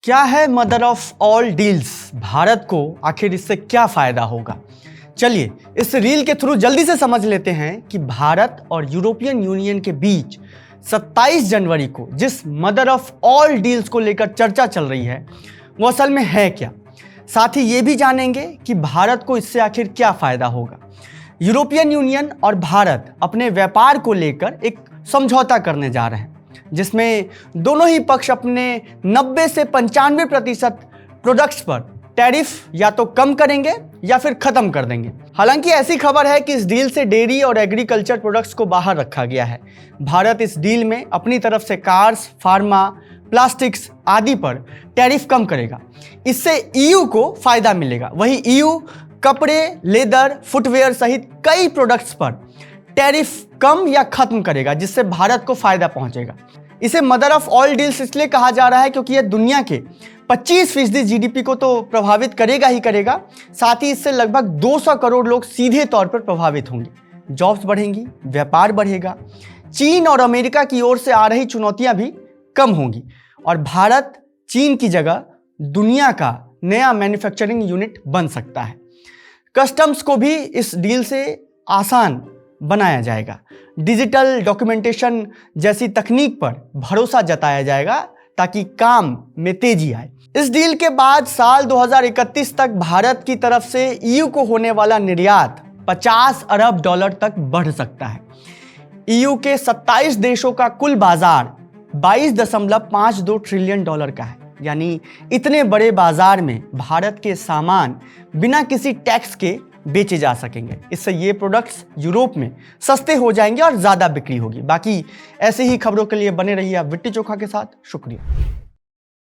क्या है mother of all deals? Bharat को आखिर इससे क्या फायदा होगा? चलिए इस रील के थ्रू जल्दी से समझ लेते हैं कि भारत और यूरोपियन यूनियन के बीच 27 जनवरी को जिस मदर ऑफ ऑल डील्स को लेकर चर्चा चल रही है वो असल में है क्या। साथ ही ये भी जानेंगे कि भारत को इससे आखिर क्या फायदा होगा। यूरोपियन यूनियन और भारत अपने व्यापार को लेकर एक समझौता करने जा रहे हैं जिसमें दोनों ही पक्ष अपने 90 से 95% प्रोडक्ट्स पर टैरिफ या तो कम करेंगे या फिर खत्म कर देंगे। हालांकि ऐसी खबर है कि इस डील से डेयरी और एग्रीकल्चर प्रोडक्ट्स को बाहर रखा गया है। भारत इस डील में अपनी तरफ से कार्स, फार्मा, प्लास्टिक्स आदि पर टैरिफ कम करेगा। इससे ईयू को फायदा मिलेगा। वहीं ईयू कपड़े, लेदर, फुटवेयर सहित कई प्रोडक्ट्स पर टैरिफ कम या खत्म करेगा जिससे भारत को फायदा पहुंचेगा। इसे मदर ऑफ ऑल डील्स इसलिए कहा जा रहा है क्योंकि यह दुनिया के 25% जीडीपी को तो प्रभावित करेगा ही करेगा, साथ ही इससे लगभग 200 करोड़ लोग सीधे तौर पर प्रभावित होंगे। जॉब्स बढ़ेंगी, व्यापार बढ़ेगा, चीन और अमेरिका की ओर से आ रही चुनौतियां भी कम होंगी और भारत चीन की जगह दुनिया का नया मैन्युफैक्चरिंग यूनिट बन सकता है। कस्टम्स को भी इस डील से आसान बनाया जाएगा। डिजिटल डॉक्यूमेंटेशन जैसी तकनीक पर भरोसा जताया जाएगा ताकि काम में तेजी आए। इस डील के बाद साल 2031 तक भारत की तरफ से ईयू को होने वाला निर्यात 50 अरब डॉलर तक बढ़ सकता है। ईयू के 27 देशों का कुल बाजार 22.52 ट्रिलियन डॉलर का है। यानी इतने बड़े बाजार में भारत के सामान बिना किसी टैक्स के बेचे जा सकेंगे। इससे ये प्रोडक्ट्स यूरोप में सस्ते हो जाएंगे और ज़्यादा बिक्री होगी। बाकी ऐसे ही खबरों के लिए बने रहिए आप विट्टी चोखा के साथ। शुक्रिया।